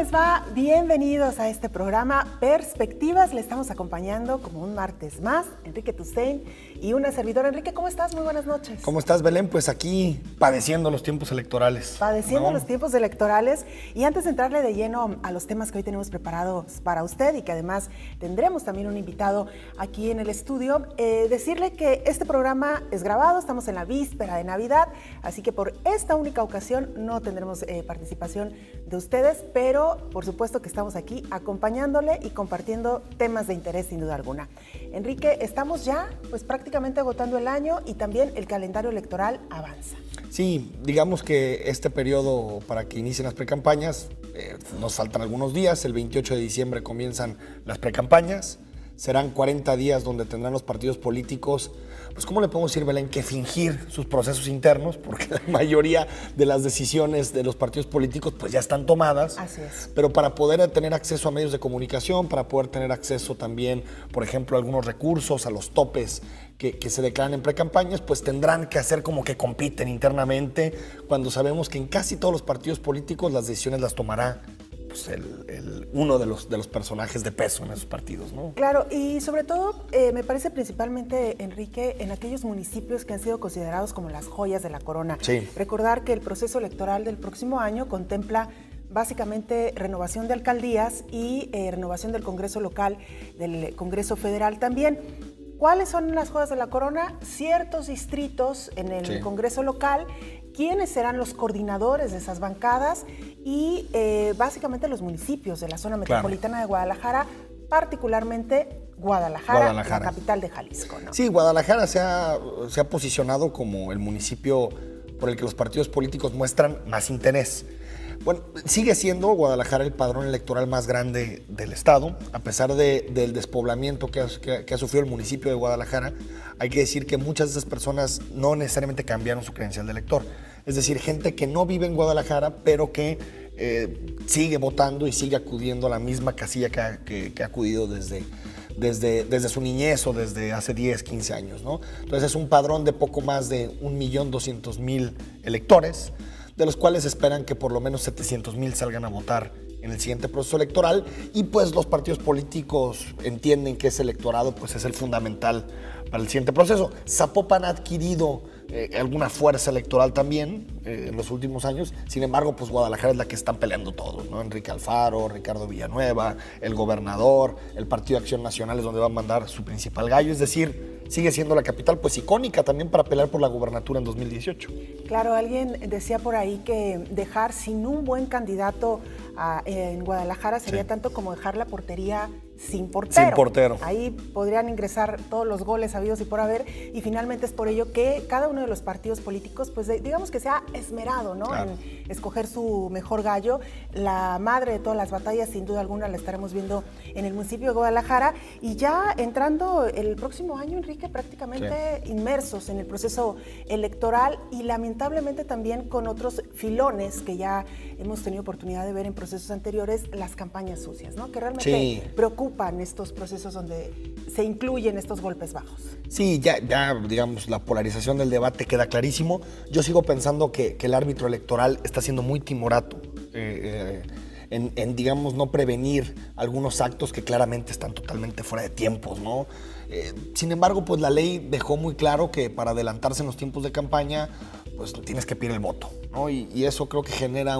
les va? Bienvenidos a este programa Perspectivas. Le estamos acompañando como un martes más, Enrique Tusain y una servidora. Enrique, ¿cómo estás? Muy buenas noches. ¿Cómo estás, Belén? Pues aquí padeciendo los tiempos electorales. Padeciendo los tiempos electorales. Y antes de entrarle de lleno a los temas que hoy tenemos preparados para usted y que además tendremos también un invitado aquí en el estudio, decirle que este programa es grabado, estamos en la víspera de Navidad, así que por esta única ocasión no tendremos participación de ustedes, pero por supuesto que estamos aquí acompañándole y compartiendo temas de interés sin duda alguna. Enrique, estamos ya pues prácticamente agotando el año y también el calendario electoral avanza. Sí, digamos que este periodo para que inicien las precampañas, nos faltan algunos días, el 28 de diciembre comienzan las precampañas, serán 40 días donde tendrán los partidos políticos, pues ¿cómo le podemos decir, Belén? Que fingir sus procesos internos, porque la mayoría de las decisiones de los partidos políticos pues ya están tomadas. Así es. Pero para poder tener acceso a medios de comunicación, para poder tener acceso también, por ejemplo, a algunos recursos, a los topes que se declaran en precampañas, pues tendrán que hacer como que compiten internamente, cuando sabemos que en casi todos los partidos políticos las decisiones las tomará pues uno de los personajes de peso en esos partidos, ¿no? Claro, y sobre todo me parece principalmente, Enrique, en aquellos municipios que han sido considerados como las joyas de la corona. Sí. Recordar que el proceso electoral del próximo año contempla básicamente renovación de alcaldías y renovación del Congreso local, del Congreso federal también. ¿Cuáles son las joyas de la corona? Ciertos distritos en el Congreso local, quiénes serán los coordinadores de esas bancadas y básicamente los municipios de la zona metropolitana de Guadalajara, particularmente Guadalajara, la capital de Jalisco, ¿no? Sí, Guadalajara se ha posicionado como el municipio por el que los partidos políticos muestran más interés. Bueno, sigue siendo Guadalajara el padrón electoral más grande del estado, a pesar del despoblamiento que ha sufrido el municipio de Guadalajara. Hay que decir que muchas de esas personas no necesariamente cambiaron su credencial de elector. Es decir, gente que no vive en Guadalajara, pero que sigue votando y sigue acudiendo a la misma casilla que ha acudido desde su niñez o desde hace 10, 15 años, ¿no? Entonces es un padrón de poco más de 1.200.000 electores, de los cuales esperan que por lo menos 700,000 salgan a votar en el siguiente proceso electoral, y pues los partidos políticos entienden que ese electorado pues es el fundamental para el siguiente proceso. Zapopan ha adquirido alguna fuerza electoral también en los últimos años, sin embargo pues Guadalajara es la que están peleando todos, ¿no? Enrique Alfaro, Ricardo Villanueva, el gobernador, el Partido de Acción Nacional es donde va a mandar su principal gallo, es decir, sigue siendo la capital pues icónica también para pelear por la gubernatura en 2018. Claro, alguien decía por ahí que dejar sin un buen candidato en Guadalajara sería tanto como dejar la portería sin portero. Sin portero. Ahí podrían ingresar todos los goles habidos y por haber, y finalmente es por ello que cada uno de los partidos políticos, pues digamos que se ha esmerado, ¿no? Claro. En escoger su mejor gallo. La madre de todas las batallas, sin duda alguna, la estaremos viendo en el municipio de Guadalajara, y ya entrando el próximo año, Enrique, prácticamente inmersos en el proceso electoral y lamentablemente también con otros filones que ya hemos tenido oportunidad de ver en procesos anteriores, las campañas sucias, ¿no? Que realmente preocupan estos procesos donde se incluyen estos golpes bajos. Sí, ya digamos, la polarización del debate queda clarísimo. Yo sigo pensando que el árbitro electoral está siendo muy timorato en, digamos, no prevenir algunos actos que claramente están totalmente fuera de tiempos, ¿no? Sin embargo, pues la ley dejó muy claro que para adelantarse en los tiempos de campaña, pues tienes que pedir el voto, ¿no? Y eso creo que genera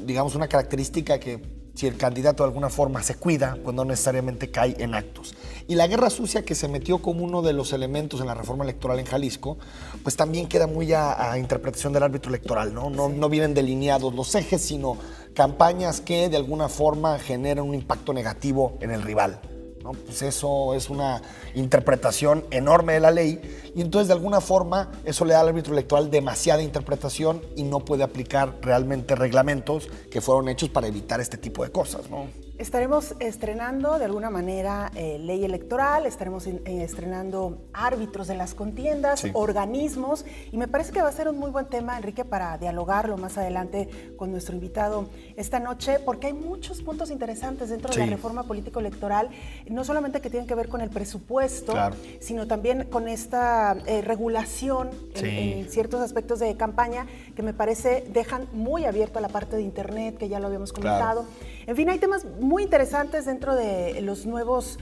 digamos, una característica que si el candidato de alguna forma se cuida, pues no necesariamente cae en actos. Y la guerra sucia que se metió como uno de los elementos en la reforma electoral en Jalisco, pues también queda muy a interpretación del árbitro electoral, ¿no? No vienen delineados los ejes, sino campañas que de alguna forma generan un impacto negativo en el rival, ¿no? Pues eso es una interpretación enorme de la ley, y entonces de alguna forma eso le da al árbitro electoral demasiada interpretación y no puede aplicar realmente reglamentos que fueron hechos para evitar este tipo de cosas, ¿no? Estaremos estrenando de alguna manera ley electoral, estaremos estrenando árbitros de las contiendas, sí, organismos, y me parece que va a ser un muy buen tema, Enrique, para dialogarlo más adelante con nuestro invitado esta noche, porque hay muchos puntos interesantes dentro de la reforma político-electoral, no solamente que tienen que ver con el presupuesto, claro, sino también con esta regulación en ciertos aspectos de campaña que me parece dejan muy abierto a la parte de Internet, que ya lo habíamos comentado. Claro. En fin, hay temas muy interesantes dentro de los nuevos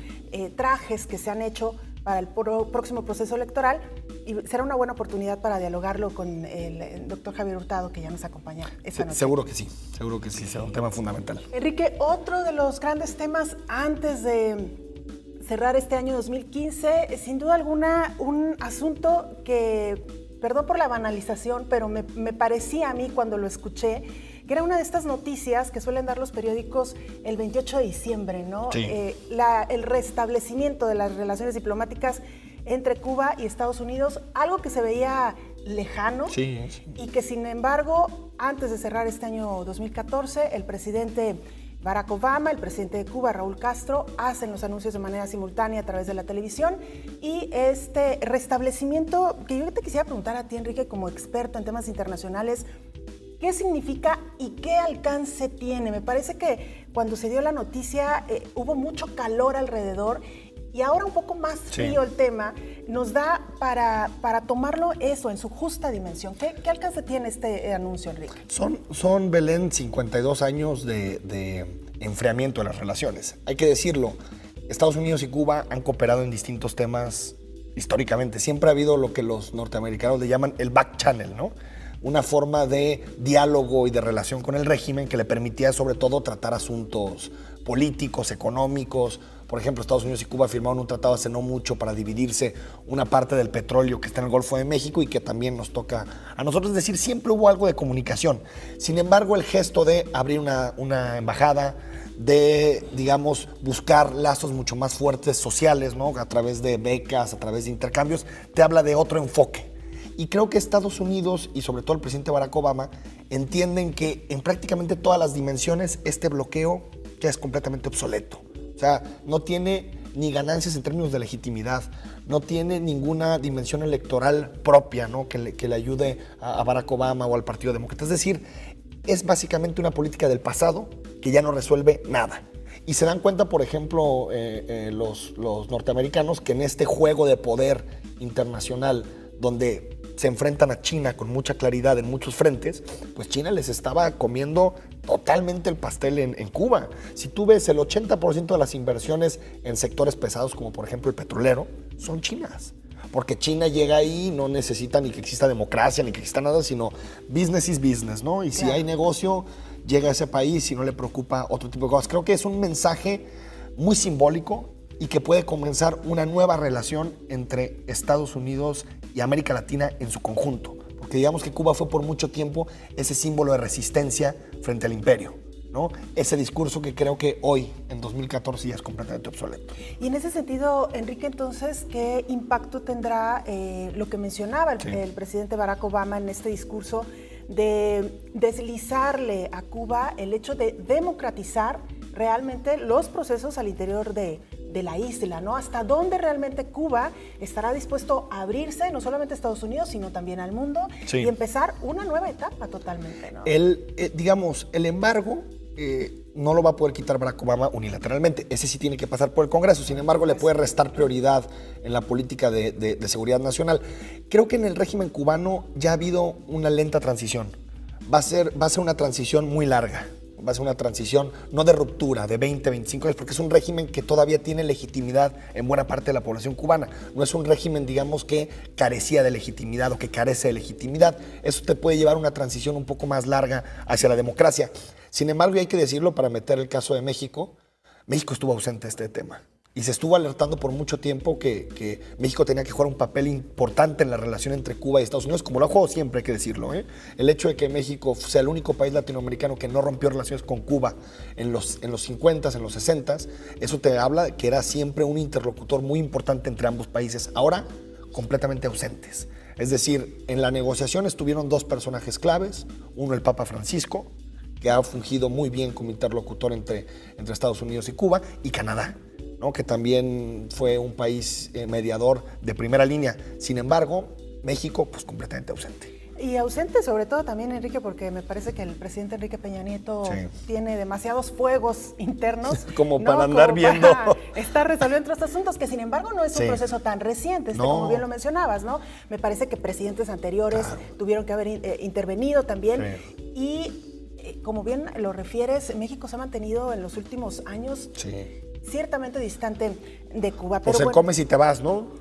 trajes que se han hecho para el próximo proceso electoral y será una buena oportunidad para dialogarlo con el doctor Javier Hurtado, que ya nos acompaña esta noche. Seguro que sí, será un tema fundamental. Enrique, otro de los grandes temas antes de cerrar este año 2015, sin duda alguna, un asunto que, perdón por la banalización, pero me parecía a mí cuando lo escuché, que era una de estas noticias que suelen dar los periódicos el 28 de diciembre, ¿no? Sí. El restablecimiento de las relaciones diplomáticas entre Cuba y Estados Unidos, algo que se veía lejano, sí. Y que sin embargo, antes de cerrar este año 2014, el presidente Barack Obama, el presidente de Cuba, Raúl Castro, hacen los anuncios de manera simultánea a través de la televisión, y este restablecimiento, que yo te quisiera preguntar a ti, Enrique, como experto en temas internacionales, ¿qué significa y qué alcance tiene? Me parece que cuando se dio la noticia hubo mucho calor alrededor y ahora un poco más frío el tema, nos da para tomarlo eso en su justa dimensión. ¿Qué alcance tiene este anuncio, Enrique? Son, Belén, 52 años de enfriamiento de las relaciones. Hay que decirlo, Estados Unidos y Cuba han cooperado en distintos temas históricamente. Siempre ha habido lo que los norteamericanos le llaman el back channel, ¿no? Una forma de diálogo y de relación con el régimen que le permitía sobre todo tratar asuntos políticos, económicos. Por ejemplo, Estados Unidos y Cuba firmaron un tratado hace no mucho para dividirse una parte del petróleo que está en el Golfo de México y que también nos toca a nosotros. Es decir, siempre hubo algo de comunicación. Sin embargo, el gesto de abrir una embajada, de, digamos, buscar lazos mucho más fuertes sociales, ¿no? A través de becas, a través de intercambios, te habla de otro enfoque. Y creo que Estados Unidos y sobre todo el presidente Barack Obama entienden que en prácticamente todas las dimensiones este bloqueo ya es completamente obsoleto. O sea, no tiene ni ganancias en términos de legitimidad, no tiene ninguna dimensión electoral propia, ¿no? que le ayude a Barack Obama o al Partido Demócrata. Es decir, es básicamente una política del pasado que ya no resuelve nada. Y se dan cuenta, por ejemplo, los norteamericanos, que en este juego de poder internacional donde se enfrentan a China con mucha claridad en muchos frentes, pues China les estaba comiendo totalmente el pastel en Cuba. Si tú ves, el 80% de las inversiones en sectores pesados, como por ejemplo el petrolero, son chinas. Porque China llega ahí, no necesita ni que exista democracia, ni que exista nada, sino business is business, ¿no? Y si hay negocio, llega a ese país y no le preocupa otro tipo de cosas. Creo que es un mensaje muy simbólico y que puede comenzar una nueva relación entre Estados Unidos y América Latina en su conjunto. Porque digamos que Cuba fue por mucho tiempo ese símbolo de resistencia frente al imperio, ¿no? Ese discurso que creo que hoy, en 2014, ya es completamente obsoleto. Y en ese sentido, Enrique, entonces, ¿qué impacto tendrá lo que mencionaba el presidente Barack Obama en este discurso de deslizarle a Cuba el hecho de democratizar realmente los procesos al interior de la isla, ¿no? Hasta dónde realmente Cuba estará dispuesto a abrirse, no solamente a Estados Unidos, sino también al mundo, y empezar una nueva etapa totalmente, ¿no? Digamos, el embargo no lo va a poder quitar Barack Obama unilateralmente. Ese sí tiene que pasar por el Congreso. Sin embargo, le puede restar prioridad en la política de seguridad nacional. Creo que en el régimen cubano ya ha habido una lenta transición. Va a ser una transición muy larga. Va a ser una transición no de ruptura, de 20, 25 años, porque es un régimen que todavía tiene legitimidad en buena parte de la población cubana. No es un régimen, digamos, que carecía de legitimidad o que carece de legitimidad. Eso te puede llevar a una transición un poco más larga hacia la democracia. Sin embargo, y hay que decirlo para meter el caso de México, México estuvo ausente de este tema. Y se estuvo alertando por mucho tiempo que México tenía que jugar un papel importante en la relación entre Cuba y Estados Unidos, como lo ha jugado siempre, hay que decirlo, ¿eh? El hecho de que México sea el único país latinoamericano que no rompió relaciones con Cuba en los 50s, en los 60s, eso te habla de que era siempre un interlocutor muy importante entre ambos países. Ahora, completamente ausentes. Es decir, en la negociación estuvieron dos personajes claves, uno el Papa Francisco, que ha fungido muy bien como interlocutor entre Estados Unidos y Cuba, y Canadá, ¿no? Que también fue un país mediador de primera línea. Sin embargo, México, pues completamente ausente. Y ausente sobre todo también, Enrique, porque me parece que el presidente Enrique Peña Nieto tiene demasiados fuegos internos. Como para andar viendo. Está resolviendo otros asuntos, que sin embargo no es un proceso tan reciente, como bien lo mencionabas, ¿no? Me parece que presidentes anteriores tuvieron que haber intervenido también. Y como bien lo refieres, México se ha mantenido en los últimos años ciertamente distante de Cuba. Pero pues comes y te vas, ¿no?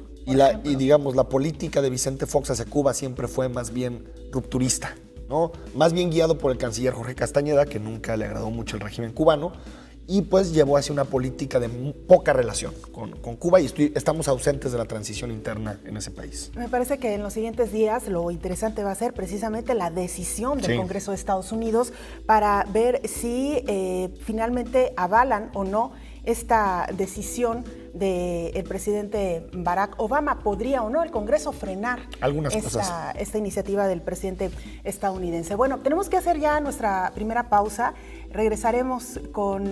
Y digamos, la política de Vicente Fox hacia Cuba siempre fue más bien rupturista, ¿no? Más bien guiado por el canciller Jorge Castañeda, que nunca le agradó mucho el régimen cubano, y pues llevó hacia una política de poca relación con Cuba, y estamos ausentes de la transición interna en ese país. Me parece que en los siguientes días lo interesante va a ser precisamente la decisión del Congreso de Estados Unidos para ver si finalmente avalan o no esta decisión del presidente Barack Obama. ¿Podría o no el Congreso frenar esta iniciativa del presidente estadounidense? Bueno, tenemos que hacer ya nuestra primera pausa. Regresaremos con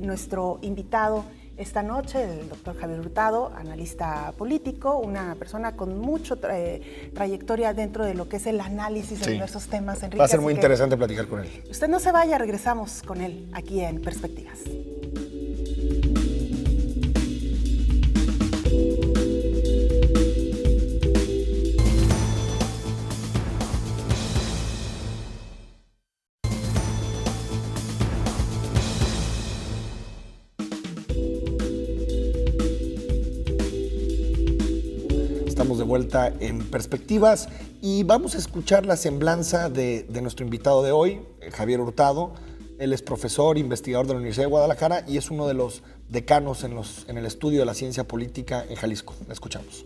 nuestro invitado esta noche, el doctor Javier Hurtado, analista político, una persona con mucha trayectoria dentro de lo que es el análisis de diversos temas. Enrique, va a ser muy interesante platicar con él. Usted no se vaya, regresamos con él aquí en Perspectivas. Estamos de vuelta en Perspectivas y vamos a escuchar la semblanza de nuestro invitado de hoy, Javier Hurtado. Él es profesor, investigador de la Universidad de Guadalajara y es uno de los decanos en el estudio de la ciencia política en Jalisco. La escuchamos.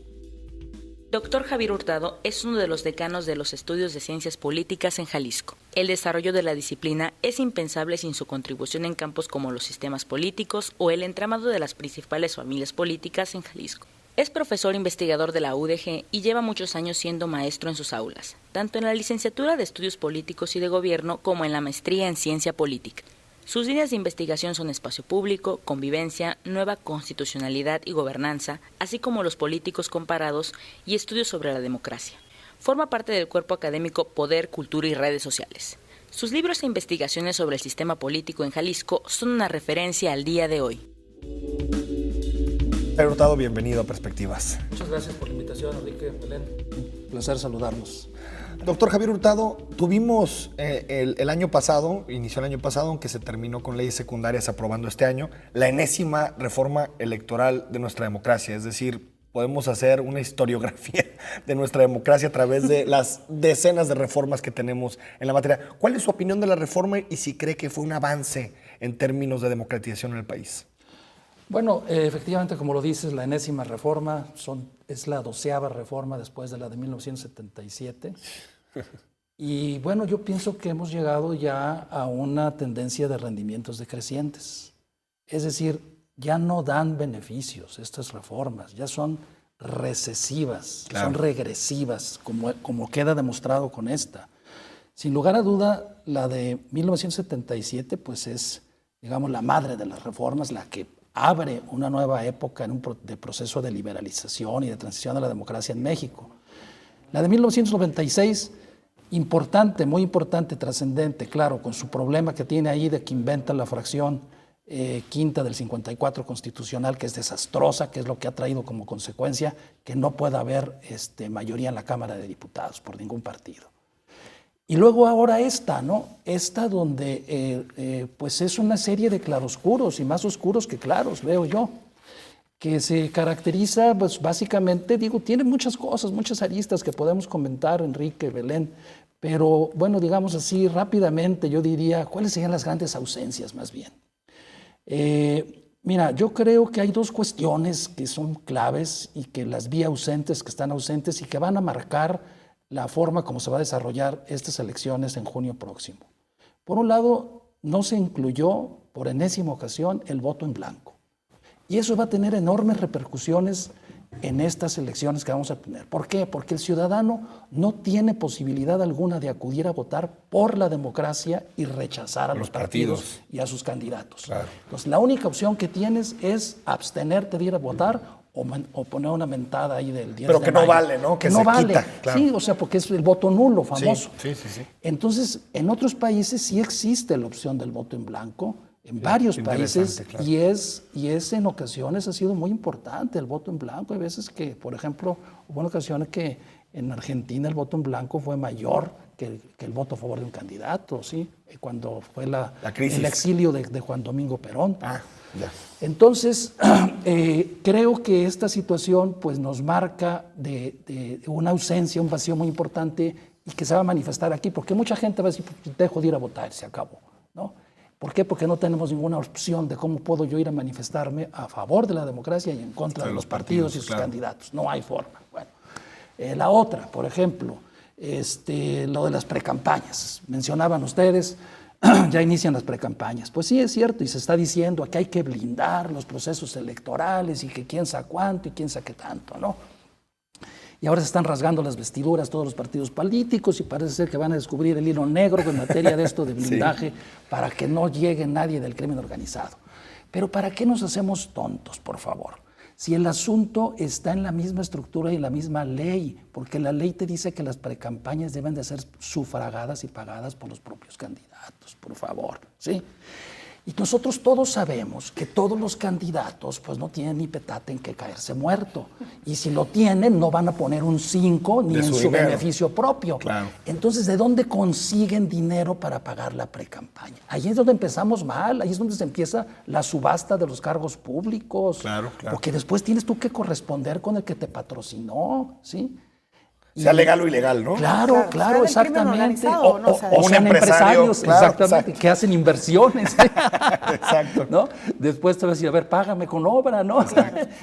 Doctor Javier Hurtado es uno de los decanos de los estudios de ciencias políticas en Jalisco. El desarrollo de la disciplina es impensable sin su contribución en campos como los sistemas políticos o el entramado de las principales familias políticas en Jalisco. Es profesor investigador de la UDG y lleva muchos años siendo maestro en sus aulas, tanto en la licenciatura de Estudios Políticos y de Gobierno como en la maestría en Ciencia Política. Sus líneas de investigación son espacio público, convivencia, nueva constitucionalidad y gobernanza, así como los políticos comparados y estudios sobre la democracia. Forma parte del cuerpo académico Poder, Cultura y Redes Sociales. Sus libros e investigaciones sobre el sistema político en Jalisco son una referencia al día de hoy. Javier Hurtado, bienvenido a Perspectivas. Muchas gracias por la invitación, Enrique, Belén. Un placer saludarnos. Doctor Javier Hurtado, tuvimos el año pasado, inició el año pasado, aunque se terminó con leyes secundarias aprobando este año, la enésima reforma electoral de nuestra democracia. Es decir, podemos hacer una historiografía de nuestra democracia a través de las decenas de reformas que tenemos en la materia. ¿Cuál es su opinión de la reforma y si cree que fue un avance en términos de democratización en el país? Bueno, efectivamente, como lo dices, la enésima reforma es la 12ª reforma después de la de 1977. Y bueno, yo pienso que hemos llegado ya a una tendencia de rendimientos decrecientes. Es decir, ya no dan beneficios estas reformas, ya son recesivas, son regresivas, como queda demostrado con esta. Sin lugar a duda, la de 1977 pues es, digamos, la madre de las reformas, la que abre una nueva época de proceso de liberalización y de transición a la democracia en México. La de 1996, importante, muy importante, trascendente, claro, con su problema que tiene ahí de que inventa la fracción quinta del 54 constitucional, que es desastrosa, que es lo que ha traído como consecuencia que no pueda haber mayoría en la Cámara de Diputados por ningún partido. Y luego ahora esta, ¿no? Esta donde pues es una serie de claroscuros y más oscuros que claros, veo yo, que se caracteriza, pues básicamente, digo, tiene muchas cosas, muchas aristas que podemos comentar, Enrique, Belén, pero bueno, digamos así rápidamente, yo diría, ¿cuáles serían las grandes ausencias más bien? Mira, yo creo que hay dos cuestiones que son claves y que las vi ausentes, que están ausentes y que van a marcar la forma como se va a desarrollar estas elecciones en junio próximo. Por un lado, no se incluyó por enésima ocasión el voto en blanco. Y eso va a tener enormes repercusiones en estas elecciones que vamos a tener. ¿Por qué? Porque el ciudadano no tiene posibilidad alguna de acudir a votar por la democracia y rechazar a los partidos y a sus candidatos. Claro. Entonces, la única opción que tienes es abstenerte de ir a votar o poner una mentada ahí del 10 Pero de que mayo. no vale, ¿no? Que no se vale. quita, claro. Sí, o sea, porque es el voto nulo famoso. Sí. Entonces, en otros países sí existe la opción del voto en blanco, en varios países, claro. y es en ocasiones ha sido muy importante el voto en blanco. Hay veces que, por ejemplo, hubo ocasiones que en Argentina el voto en blanco fue mayor que el voto a favor de un candidato, ¿sí? Cuando fue la crisis. el exilio de Juan Domingo Perón. Ya. Entonces, creo que esta situación pues, nos marca de una ausencia, un vacío muy importante y que se va a manifestar aquí, porque mucha gente va a decir, pues, dejo de ir a votar, se acabó, ¿no? ¿Por qué? Porque no tenemos ninguna opción de cómo puedo yo ir a manifestarme a favor de la democracia y en contra de los partidos y sus candidatos. No hay forma. Bueno, la otra, por ejemplo, lo de las precampañas. Mencionaban ustedes, ya inician las precampañas. Pues sí, es cierto, y se está diciendo que hay que blindar los procesos electorales y que quién sabe cuánto y quién sabe qué tanto, ¿no? Y ahora se están rasgando las vestiduras todos los partidos políticos y parece ser que van a descubrir el hilo negro en materia de esto de blindaje para que no llegue nadie del crimen organizado. Pero ¿para qué nos hacemos tontos, por favor? Si el asunto está en la misma estructura y en la misma ley, porque la ley te dice que las precampañas deben de ser sufragadas y pagadas por los propios candidatos, por favor, ¿sí? Y nosotros todos sabemos que todos los candidatos pues no tienen ni petate en que caerse muerto. Y si lo tienen, no van a poner un 5 ni en su beneficio propio. Claro. Entonces, ¿de dónde consiguen dinero para pagar la precampaña? Ahí es donde empezamos mal, ahí es donde se empieza la subasta de los cargos públicos. Claro. Porque después tienes tú que corresponder con el que te patrocinó, ¿sí? Sea legal o ilegal, ¿no? Claro, sea del crimen exactamente. organizado, ¿no? O sea, O un sean empresario, empresarios, claro, exactamente, exacto. que hacen inversiones. Exacto. ¿No? Después te vas a decir, a ver, págame con obra, ¿no?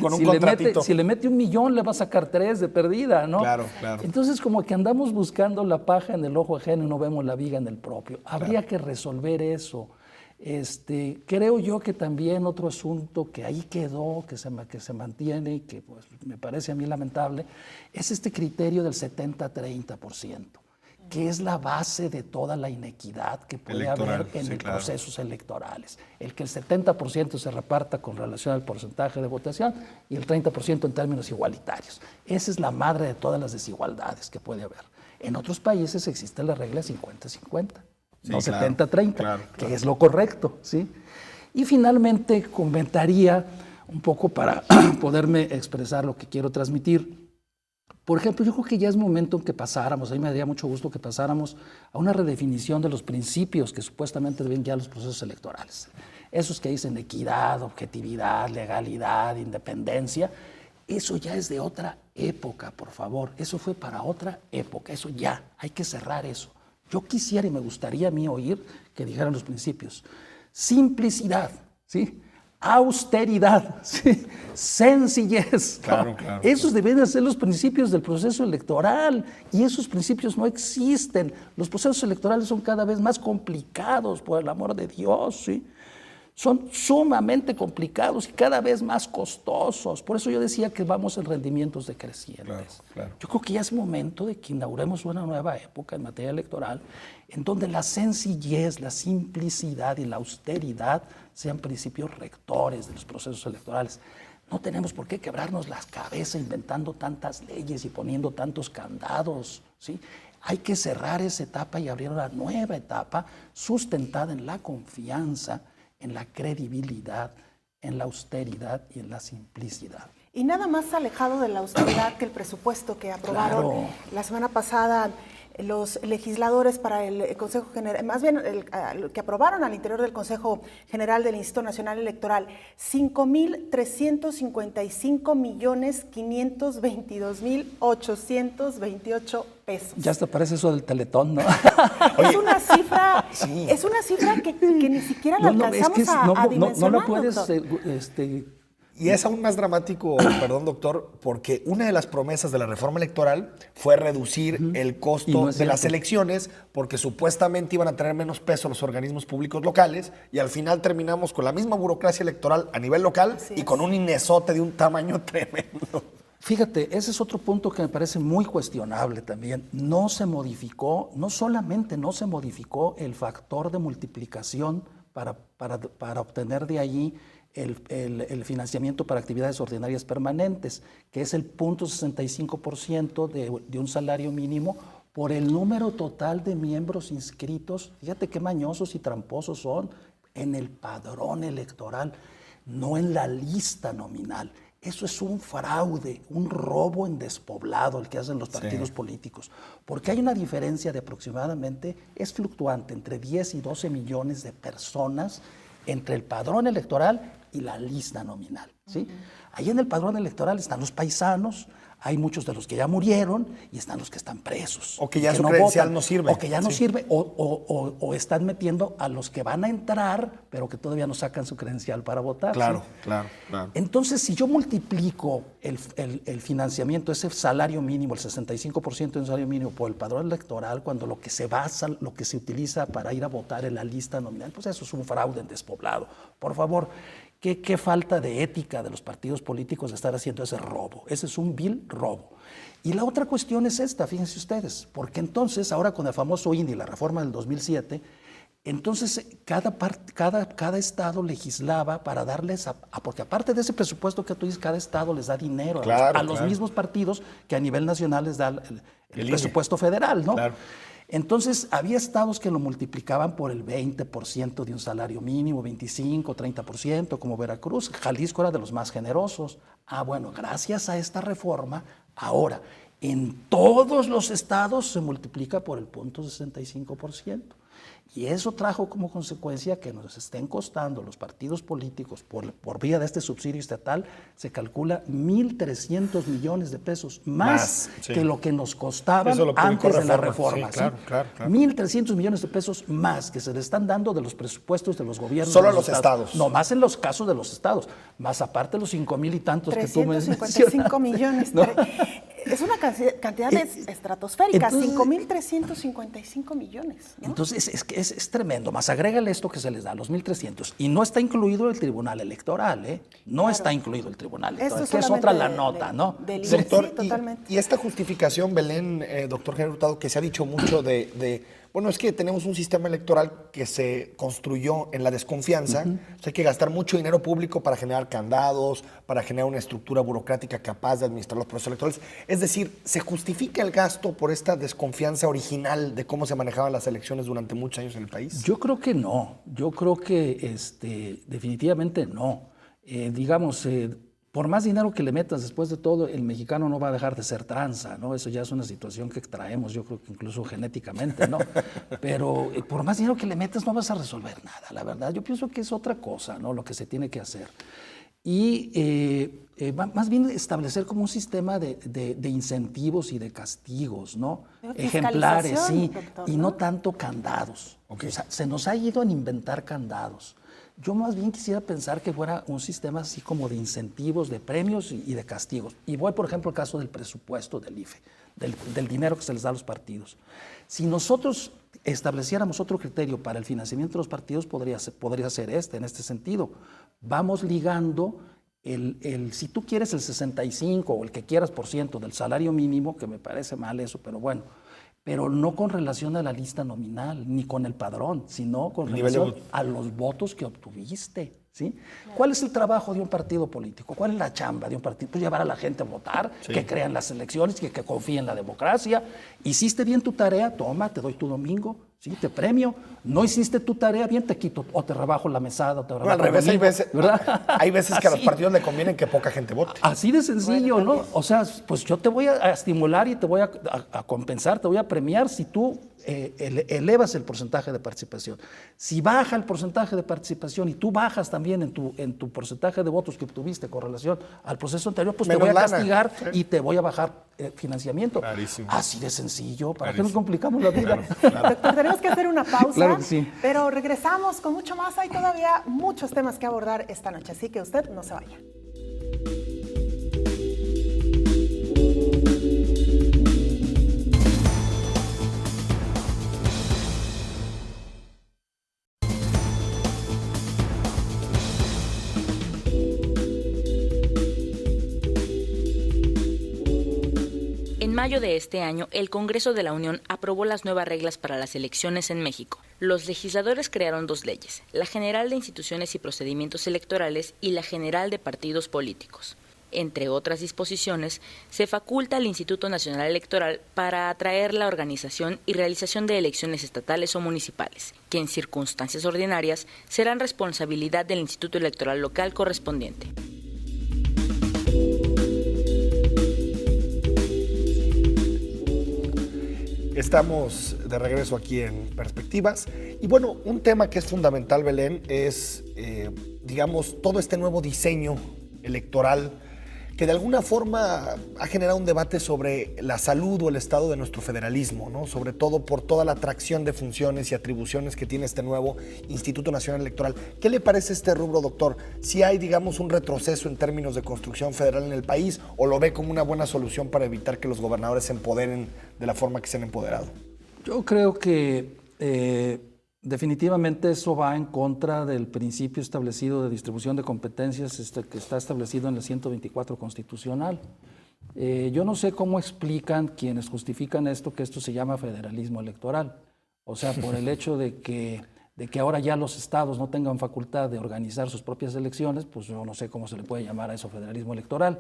Con un si contratito. si le mete 1 millón, le va a sacar 3 de perdida, ¿no? Claro. Entonces, como que andamos buscando la paja en el ojo ajeno y no vemos la viga en el propio. Habría que resolver eso. Creo yo que también otro asunto que ahí quedó, que se mantiene y que pues, me parece a mí lamentable, es este criterio del 70-30%, que es la base de toda la inequidad que puede haber en los procesos electorales. El que el 70% se reparta con relación al porcentaje de votación y el 30% en términos igualitarios. Esa es la madre de todas las desigualdades que puede haber. En otros países existe la regla 50-50. No 70-30, que es lo correcto, ¿sí? Y finalmente comentaría un poco para poderme expresar lo que quiero transmitir. Por ejemplo, yo creo que ya es momento en que pasáramos, a mí me daría mucho gusto que pasáramos a una redefinición de los principios que supuestamente deben guiar los procesos electorales. Esos que dicen equidad, objetividad, legalidad, independencia, eso ya es de otra época, por favor. Eso fue para otra época, eso ya, hay que cerrar eso. Yo quisiera y me gustaría a mí oír que dijeran los principios. Simplicidad, ¿sí? Austeridad, ¿sí? Sencillez. Claro. Esos deben ser los principios del proceso electoral y esos principios no existen. Los procesos electorales son cada vez más complicados, por el amor de Dios, ¿sí? Son sumamente complicados y cada vez más costosos. Por eso yo decía que vamos en rendimientos decrecientes. Claro. Yo creo que ya es momento de que inauguremos una nueva época en materia electoral en donde la sencillez, la simplicidad y la austeridad sean principios rectores de los procesos electorales. No tenemos por qué quebrarnos las cabezas inventando tantas leyes y poniendo tantos candados, ¿sí? Hay que cerrar esa etapa y abrir una nueva etapa sustentada en la confianza, en la credibilidad, en la austeridad y en la simplicidad. Y nada más alejado de la austeridad que el presupuesto que aprobaron la semana pasada los legisladores para el Consejo General, más bien que aprobaron al interior del Consejo General del Instituto Nacional Electoral, 5,355,522,828 pesos. Ya hasta parece eso del Teletón, ¿no? Es una cifra, que ni siquiera la alcanzamos a dimensionar, no la puedes... Y es aún más dramático, perdón, doctor, porque una de las promesas de la reforma electoral fue reducir el costo de las elecciones porque supuestamente iban a tener menos peso los organismos públicos locales y al final terminamos con la misma burocracia electoral a nivel local y con un INESote de un tamaño tremendo. Fíjate, ese es otro punto que me parece muy cuestionable también. No se modificó, no solamente no se modificó el factor de multiplicación para obtener de allí el financiamiento para actividades ordinarias permanentes, que es el 0.65% de un salario mínimo por el número total de miembros inscritos. Fíjate qué mañosos y tramposos son en el padrón electoral, no en la lista nominal. Eso es un fraude, un robo en despoblado el que hacen los partidos políticos, porque hay una diferencia de aproximadamente, es fluctuante, entre 10 y 12 millones de personas entre el padrón electoral y la lista nominal, ¿sí? Ahí en el padrón electoral están los paisanos, hay muchos de los que ya murieron y están los que están presos. O que ya su credencial no sirve. O que ya no sirve, o están metiendo a los que van a entrar, pero que todavía no sacan su credencial para votar. Claro, ¿sí? claro. Entonces, si yo multiplico el financiamiento, ese salario mínimo, el 65% de un salario mínimo por el padrón electoral, cuando lo que se basa, lo que se utiliza para ir a votar en la lista nominal, pues eso es un fraude en despoblado. Por favor, ¿qué falta de ética de los partidos políticos de estar haciendo ese robo? Ese es un vil robo. Y la otra cuestión es esta, fíjense ustedes, porque entonces, ahora con el famoso INE y la reforma del 2007, entonces cada estado legislaba para darles, porque aparte de ese presupuesto que tú dices, cada estado les da dinero a los mismos partidos que a nivel nacional les da el presupuesto federal, ¿no? Claro. Entonces, había estados que lo multiplicaban por el 20% de un salario mínimo, 25, 30%, como Veracruz. Jalisco era de los más generosos. Bueno, gracias a esta reforma, ahora, en todos los estados se multiplica por el 0.65%. Y eso trajo como consecuencia que nos estén costando los partidos políticos por vía de este subsidio estatal, se calcula 1.300 millones de pesos más que lo que nos costaban antes de la reforma. Sí, claro. 1.300 millones de pesos más que se le están dando de los presupuestos de los gobiernos. Solo a los estados. No, más en los casos de los estados, más aparte los 5,000 y tantos que tú me mencionas. 355 millones. ¿No? Es una cantidad estratosférica, 5.355 millones. ¿No? Entonces, es tremendo. Más agrégale esto que se les da, los 1.300. Y no está incluido el Tribunal Electoral, ¿eh? No está incluido el Tribunal Electoral, que es otra la nota, ¿no? Doctor, sí, totalmente. Y esta justificación, Belén, doctor Javier Hurtado, que se ha dicho mucho bueno, es que tenemos un sistema electoral que se construyó en la desconfianza. O sea, hay que gastar mucho dinero público para generar candados, para generar una estructura burocrática capaz de administrar los procesos electorales. Es decir, ¿se justifica el gasto por esta desconfianza original de cómo se manejaban las elecciones durante muchos años en el país? Yo creo que no. Yo creo que definitivamente no. Por más dinero que le metas, después de todo, el mexicano no va a dejar de ser tranza, ¿no? Eso ya es una situación que traemos, yo creo que incluso genéticamente, ¿no? Pero por más dinero que le metas no vas a resolver nada, la verdad. Yo pienso que es otra cosa, ¿no? Lo que se tiene que hacer. Y más bien establecer como un sistema de incentivos y de castigos, ¿no? Ejemplares, sí, doctor, ¿no? Y no tanto candados. Okay. O sea, se nos ha ido en inventar candados. Yo más bien quisiera pensar que fuera un sistema así como de incentivos, de premios y de castigos. Y voy, por ejemplo, al caso del presupuesto del IFE, del dinero que se les da a los partidos. Si nosotros estableciéramos otro criterio para el financiamiento de los partidos, podría ser en este sentido. Vamos ligando si tú quieres el 65 o el que quieras % del salario mínimo, que me parece mal eso, pero bueno, pero no con relación a la lista nominal, ni con el padrón, sino con relación a los votos que obtuviste, ¿sí? Claro. ¿Cuál es el trabajo de un partido político? ¿Cuál es la chamba de un partido? Pues llevar a la gente a votar, que crean las elecciones, que confíen en la democracia. ¿Hiciste bien tu tarea? Toma, te doy tu domingo, ¿sí? Te premio. ¿No hiciste tu tarea bien? Te quito o te rebajo la mesada o te rebajo al revés, domingo, hay veces que a los partidos le conviene que poca gente vote. Así de sencillo, ¿no? O sea, pues yo te voy a estimular y te voy a compensar, te voy a premiar si tú elevas el porcentaje de participación. Si baja el porcentaje de participación y tú bajas también en tu porcentaje de votos que obtuviste con relación al proceso anterior, pues menos te voy a castigar y te voy a bajar financiamiento. Clarísimo. Así de sencillo. ¿Para qué nos complicamos la vida? Claro. Doctor, tenemos que hacer una pausa, claro que sí. Pero regresamos con mucho más. Hay todavía muchos temas que abordar esta noche, así que usted no se vaya. mayo de este año, el Congreso de la Unión aprobó las nuevas reglas para las elecciones en México. Los legisladores crearon 2 leyes, la General de Instituciones y Procedimientos Electorales y la General de Partidos Políticos. Entre otras disposiciones, se faculta al Instituto Nacional Electoral para atraer la organización y realización de elecciones estatales o municipales, que en circunstancias ordinarias serán responsabilidad del Instituto Electoral local correspondiente. Estamos de regreso aquí en Perspectivas. Y bueno, un tema que es fundamental, Belén, es, digamos, todo este nuevo diseño electoral que de alguna forma ha generado un debate sobre la salud o el estado de nuestro federalismo, ¿no? Sobre todo por toda la atracción de funciones y atribuciones que tiene este nuevo Instituto Nacional Electoral. ¿Qué le parece este rubro, doctor? ¿Si hay, digamos, un retroceso en términos de construcción federal en el país o lo ve como una buena solución para evitar que los gobernadores se empoderen de la forma que se han empoderado? Yo creo que definitivamente eso va en contra del principio establecido de distribución de competencias que está establecido en el 124 constitucional. Yo no sé cómo explican quienes justifican esto, que esto se llama federalismo electoral. O sea, por el hecho de que ahora ya los estados no tengan facultad de organizar sus propias elecciones, pues yo no sé cómo se le puede llamar a eso federalismo electoral.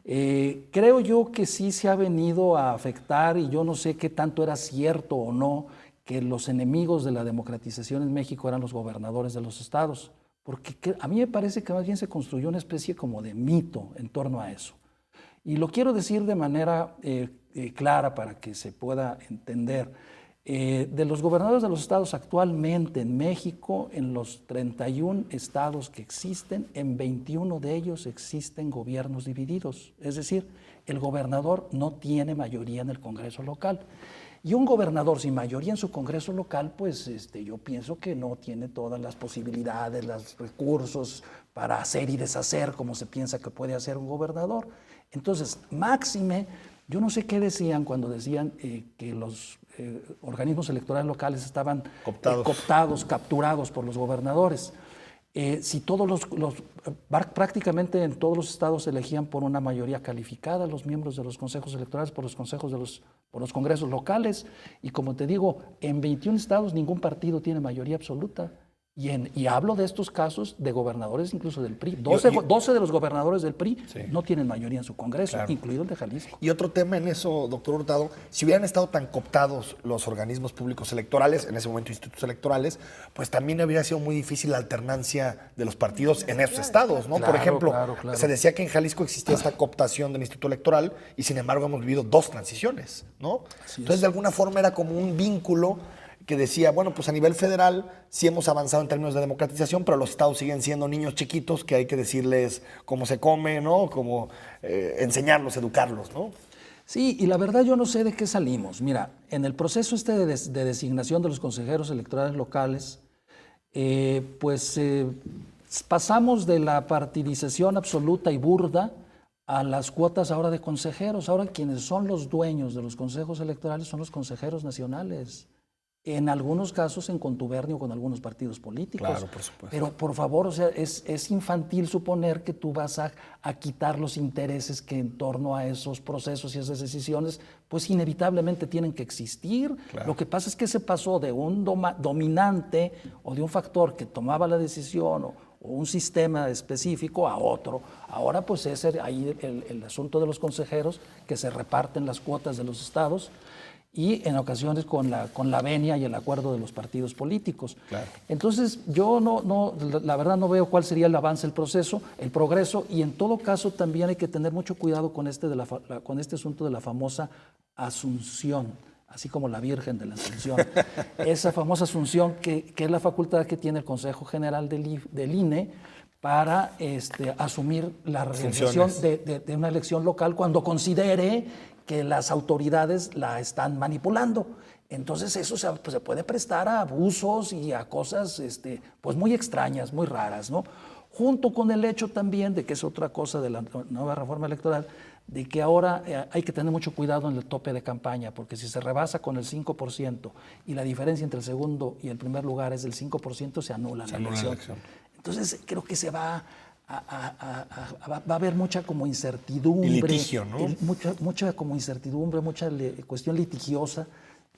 Creo yo que sí se ha venido a afectar, y yo no sé qué tanto era cierto o no, que los enemigos de la democratización en México eran los gobernadores de los estados, porque a mí me parece que más bien se construyó una especie como de mito en torno a eso. Y lo quiero decir de manera clara para que se pueda entender. De los gobernadores de los estados actualmente en México, en los 31 estados que existen, en 21 de ellos existen gobiernos divididos. Es decir, el gobernador no tiene mayoría en el Congreso local. Y un gobernador sin mayoría en su Congreso local, pues yo pienso que no tiene todas las posibilidades, los recursos para hacer y deshacer como se piensa que puede hacer un gobernador. Entonces, máxime, yo no sé qué decían cuando decían que los organismos electorales locales estaban cooptados, capturados por los gobernadores. Si prácticamente en todos los estados se elegían por una mayoría calificada los miembros de los consejos electorales por los congresos locales, y como te digo, en 21 estados ningún partido tiene mayoría absoluta. Y hablo de estos casos de gobernadores incluso del PRI. 12 de los gobernadores del PRI no tienen mayoría en su Congreso, incluido el de Jalisco. Y otro tema en eso, doctor Hurtado, si hubieran estado tan cooptados los organismos públicos electorales, en ese momento institutos electorales, pues también habría sido muy difícil la alternancia de los partidos en esos estados, ¿no? Por ejemplo, se decía que en Jalisco existía esta cooptación del instituto electoral y sin embargo hemos vivido 2 transiciones, ¿no? Entonces de alguna forma era como un vínculo que decía, bueno, pues a nivel federal sí hemos avanzado en términos de democratización, pero los estados siguen siendo niños chiquitos que hay que decirles cómo se come, ¿no? Cómo enseñarlos, educarlos, ¿no? Sí, y la verdad yo no sé de qué salimos. Mira, en el proceso de designación de los consejeros electorales locales, pasamos de la partidización absoluta y burda a las cuotas ahora de consejeros. Ahora quienes son los dueños de los consejos electorales son los consejeros nacionales. En algunos casos en contubernio con algunos partidos políticos. Claro, por supuesto. Pero por favor, o sea, es infantil suponer que tú vas a quitar los intereses que en torno a esos procesos y esas decisiones, pues inevitablemente tienen que existir. Claro. Lo que pasa es que se pasó de un dominante o de un factor que tomaba la decisión o un sistema específico a otro. Ahora pues es ahí el asunto de los consejeros, que se reparten las cuotas de los estados, y en ocasiones con la venia y el acuerdo de los partidos políticos. Claro. Entonces, yo la verdad no veo cuál sería el avance del proceso, el progreso, y en todo caso también hay que tener mucho cuidado con este asunto de la famosa asunción, así como la Virgen de la Asunción. Esa famosa asunción que es la facultad que tiene el Consejo General del INE para asumir la realización de una elección local cuando considere que las autoridades la están manipulando. Entonces eso se puede prestar a abusos y a cosas pues muy extrañas, muy raras, ¿no? Junto con el hecho también de que es otra cosa de la nueva reforma electoral, de que ahora hay que tener mucho cuidado en el tope de campaña, porque si se rebasa con el 5% y la diferencia entre el segundo y el primer lugar es del 5%, se anula la elección. Entonces creo que se va va a haber mucha como incertidumbre. Y litigio, ¿no? Mucha como incertidumbre, mucha cuestión litigiosa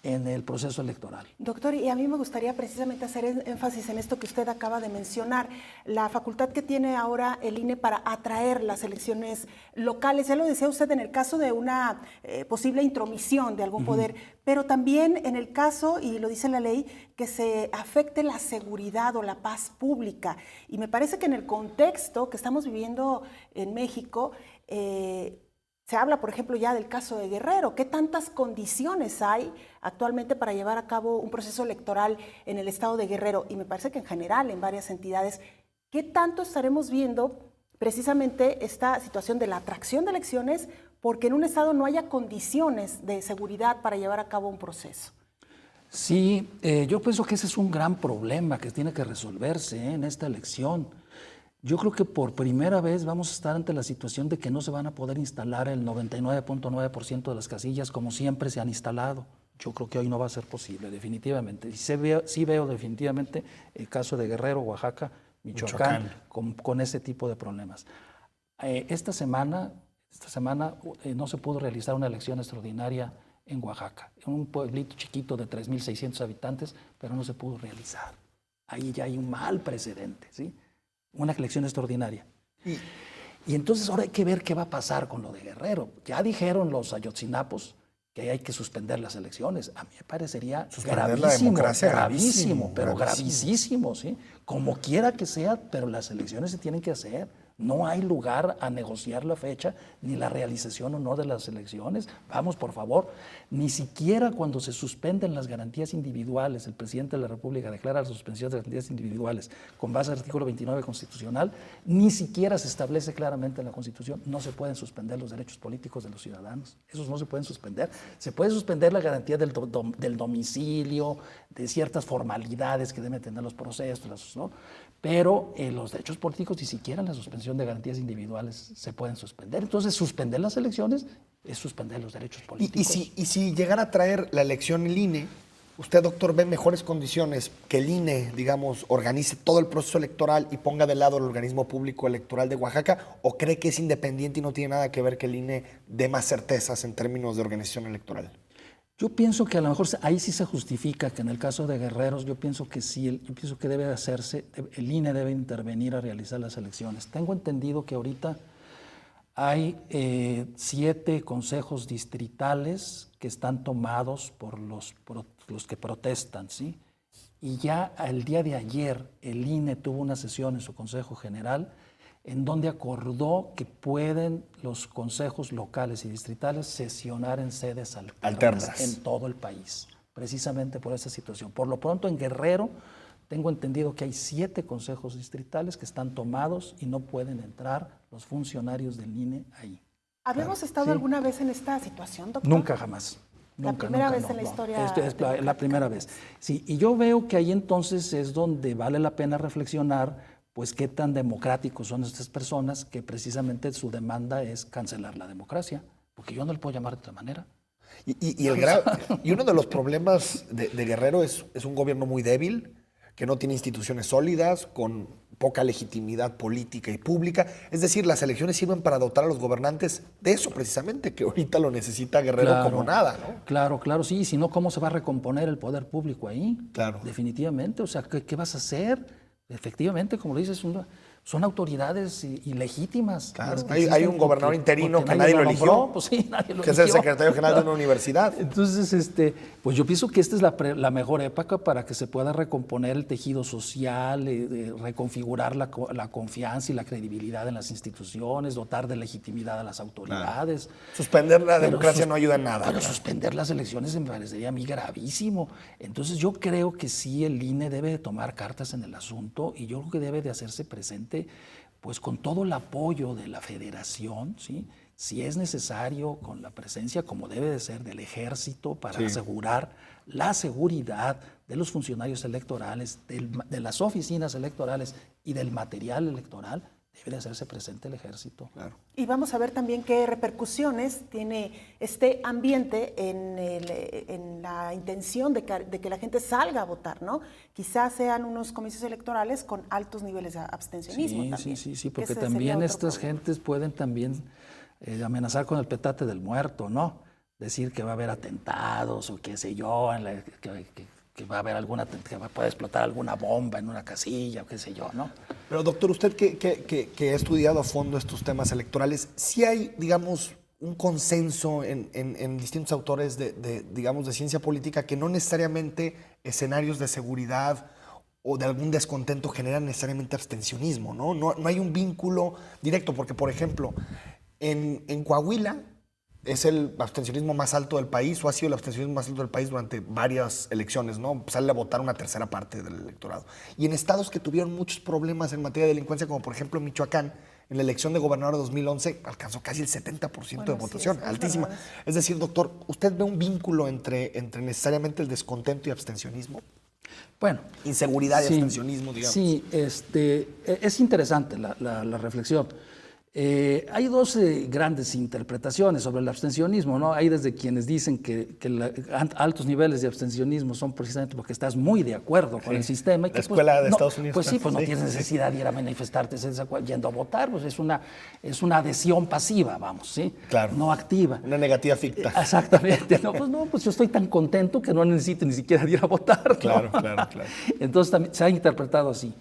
en el proceso electoral. Doctor, y a mí me gustaría precisamente hacer énfasis en esto que usted acaba de mencionar, la facultad que tiene ahora el INE para atraer las elecciones locales. Ya lo decía usted en el caso de una posible intromisión de algún poder, pero también en el caso, y lo dice la ley, que se afecte la seguridad o la paz pública. Y me parece que en el contexto que estamos viviendo en México, se habla, por ejemplo, ya del caso de Guerrero. ¿Qué tantas condiciones hay actualmente para llevar a cabo un proceso electoral en el estado de Guerrero? Y me parece que en general, en varias entidades, ¿qué tanto estaremos viendo precisamente esta situación de la atracción de elecciones porque en un estado no haya condiciones de seguridad para llevar a cabo un proceso? Sí, yo pienso que ese es un gran problema que tiene que resolverse en esta elección. Yo creo que por primera vez vamos a estar ante la situación de que no se van a poder instalar el 99.9% de las casillas como siempre se han instalado. Yo creo que hoy no va a ser posible, definitivamente. Y sí veo definitivamente el caso de Guerrero, Oaxaca, Michoacán. Con ese tipo de problemas. Esta semana no se pudo realizar una elección extraordinaria en Oaxaca, en un pueblito chiquito de 3.600 habitantes, pero no se pudo realizar. Ahí ya hay un mal precedente, ¿sí? Una elección extraordinaria. Y entonces ahora hay que ver qué va a pasar con lo de Guerrero. Ya dijeron los ayotzinapos que hay que suspender las elecciones. A mí me parecería gravísimo, pero gravísimo, ¿sí? Como quiera que sea, pero las elecciones se tienen que hacer. No hay lugar a negociar la fecha ni la realización o no de las elecciones. Vamos, por favor, ni siquiera cuando se suspenden las garantías individuales, el presidente de la República declara la suspensión de las garantías individuales con base al artículo 29 constitucional, ni siquiera se establece claramente en la Constitución, no se pueden suspender los derechos políticos de los ciudadanos. Esos no se pueden suspender. Se puede suspender la garantía del domicilio, de ciertas formalidades que deben tener los procesos, ¿no? Pero los derechos políticos ni siquiera en la suspensión de garantías individuales se pueden suspender. Entonces, suspender las elecciones es suspender los derechos políticos. Y si llegara a traer la elección el INE, ¿usted, doctor, ve mejores condiciones que el INE, digamos, organice todo el proceso electoral y ponga de lado el organismo público electoral de Oaxaca? ¿O cree que es independiente y no tiene nada que ver que el INE dé más certezas en términos de organización electoral? Yo pienso que a lo mejor ahí sí se justifica que en el caso de Guerreros, yo pienso que sí, yo pienso que debe hacerse, el INE debe intervenir a realizar las elecciones. Tengo entendido que ahorita hay 7 consejos distritales que están tomados por los que protestan, ¿sí? Y ya el día de ayer el INE tuvo una sesión en su Consejo General en donde acordó que pueden los consejos locales y distritales sesionar en sedes alternas en todo el país, precisamente por esa situación. Por lo pronto en Guerrero tengo entendido que hay 7 consejos distritales que están tomados y no pueden entrar los funcionarios del INE ahí. ¿Habíamos estado alguna vez en esta situación, doctor? Nunca, jamás. La primera vez en la historia. Es la primera vez. Sí, y yo veo que ahí entonces es donde vale la pena reflexionar pues qué tan democráticos son estas personas que precisamente su demanda es cancelar la democracia, porque yo no le puedo llamar de otra manera. Y uno de los problemas de Guerrero es un gobierno muy débil, que no tiene instituciones sólidas, con poca legitimidad política y pública. Es decir, las elecciones sirven para dotar a los gobernantes de eso precisamente, que ahorita lo necesita Guerrero como nada, ¿no? Claro, sí, si no, ¿cómo se va a recomponer el poder público ahí? Claro. Definitivamente, o sea, ¿qué vas a hacer? Efectivamente, como lo dices, son autoridades ilegítimas. Claro, hay un gobernador interino que nadie lo eligió, pues sí, nadie lo que eligió. Es el secretario general de una universidad. Entonces, pues yo pienso que esta es la mejor época para que se pueda recomponer el tejido social, reconfigurar la confianza y la credibilidad en las instituciones, dotar de legitimidad a las autoridades. Claro. Suspender la democracia no ayuda en nada. Pero suspender las elecciones me parecería a mí gravísimo. Entonces yo creo que sí, el INE debe de tomar cartas en el asunto y yo creo que debe de hacerse presente pues con todo el apoyo de la federación, ¿sí? Si es necesario, con la presencia, como debe de ser, del ejército para asegurar la seguridad de los funcionarios electorales, de las oficinas electorales y del material electoral, debe de hacerse presente el ejército. Claro. Y vamos a ver también qué repercusiones tiene este ambiente en la intención de que la gente salga a votar, ¿no? Quizás sean unos comicios electorales con altos niveles de abstencionismo también. Sí, porque Ese también sería otro estas problema. gentes pueden también amenazar con el petate del muerto, ¿no? Decir que va a haber atentados o qué sé yo, que va a haber que puede explotar alguna bomba en una casilla o qué sé yo, ¿no? Pero doctor, usted que ha estudiado a fondo estos temas electorales, ¿sí hay, digamos, un consenso en distintos autores digamos, de ciencia política que no necesariamente escenarios de seguridad o de algún descontento generan necesariamente abstencionismo, ¿no? No hay un vínculo directo, porque, por ejemplo, en Coahuila es el abstencionismo más alto del país, o ha sido el abstencionismo más alto del país durante varias elecciones, ¿no? Sale a votar una tercera parte del electorado. Y en estados que tuvieron muchos problemas en materia de delincuencia, como por ejemplo Michoacán, en la elección de gobernador de 2011 alcanzó casi el 70% de votación, sí, altísima. verdad. Es decir, doctor, ¿usted ve un vínculo entre necesariamente el descontento y abstencionismo? Bueno. Inseguridad y abstencionismo, digamos. Sí, es interesante la reflexión. Hay dos grandes interpretaciones sobre el abstencionismo, ¿no? Hay desde quienes dicen que altos niveles de abstencionismo son precisamente porque estás muy de acuerdo con el sistema. Y que, la escuela de Estados Unidos. Pues sí, pues no tienes necesidad de ir a manifestarte yendo a votar, pues es una adhesión pasiva, vamos, ¿sí? Claro. No activa. Una negativa ficta. Exactamente. Pues yo estoy tan contento que no necesito ni siquiera ir a votar, ¿no? Claro. Entonces también se ha interpretado así.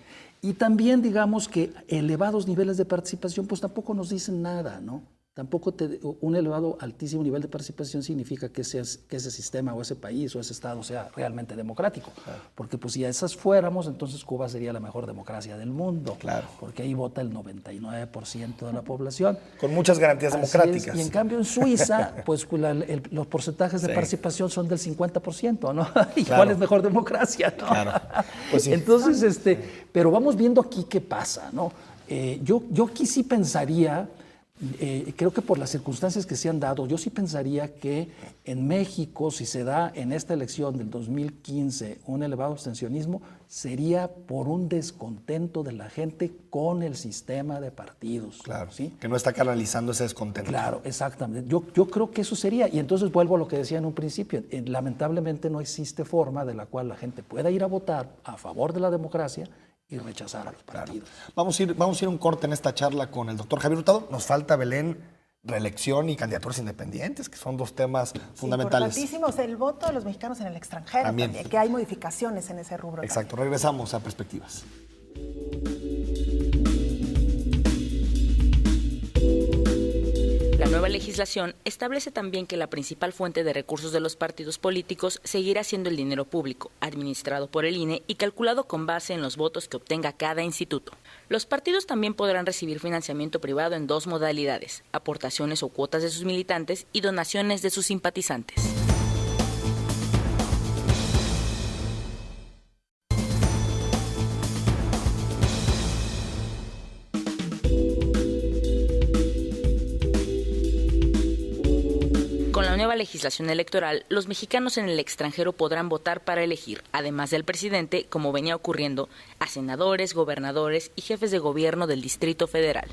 Y también digamos que elevados niveles de participación pues tampoco nos dicen nada, ¿no? Tampoco un altísimo nivel de participación significa que ese sistema o ese país o ese estado sea realmente democrático. Claro. Porque pues si a esas fuéramos, entonces Cuba sería la mejor democracia del mundo. Claro. Porque ahí vota el 99% de la población. Con muchas garantías democráticas. Y en cambio en Suiza, pues los porcentajes de participación son del 50%, ¿no? ¿Y cuál es mejor democracia, no? Claro. Pues sí. Entonces, pero vamos viendo aquí qué pasa, ¿no? Yo aquí sí pensaría... creo que por las circunstancias que se han dado, yo sí pensaría que en México, si se da en esta elección del 2015 un elevado abstencionismo, sería por un descontento de la gente con el sistema de partidos. Claro, ¿sí? Que no está canalizando ese descontento. Claro, exactamente. Yo creo que eso sería, y entonces vuelvo a lo que decía en un principio, lamentablemente no existe forma de la cual la gente pueda ir a votar a favor de la democracia y rechazar a los partidos. Claro. Vamos a ir a un corte en esta charla con el doctor Javier Hurtado. Nos falta, Belén, reelección y candidaturas independientes, que son dos temas fundamentales. Importantísimos, el voto de los mexicanos en el extranjero también, que hay modificaciones en ese rubro. Exacto, también. Regresamos a Perspectivas. La nueva legislación establece también que la principal fuente de recursos de los partidos políticos seguirá siendo el dinero público, administrado por el INE y calculado con base en los votos que obtenga cada instituto. Los partidos también podrán recibir financiamiento privado en dos modalidades: aportaciones o cuotas de sus militantes y donaciones de sus simpatizantes. Con la nueva legislación electoral, los mexicanos en el extranjero podrán votar para elegir, además del presidente, como venía ocurriendo, a senadores, gobernadores y jefes de gobierno del Distrito Federal.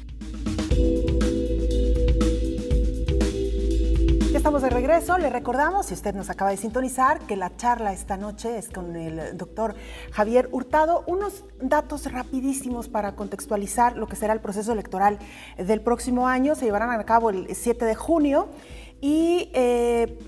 Ya estamos de regreso. Le recordamos, si usted nos acaba de sintonizar, que la charla esta noche es con el doctor Javier Hurtado. Unos datos rapidísimos para contextualizar lo que será el proceso electoral del próximo año. Se llevarán a cabo el 7 de junio. Y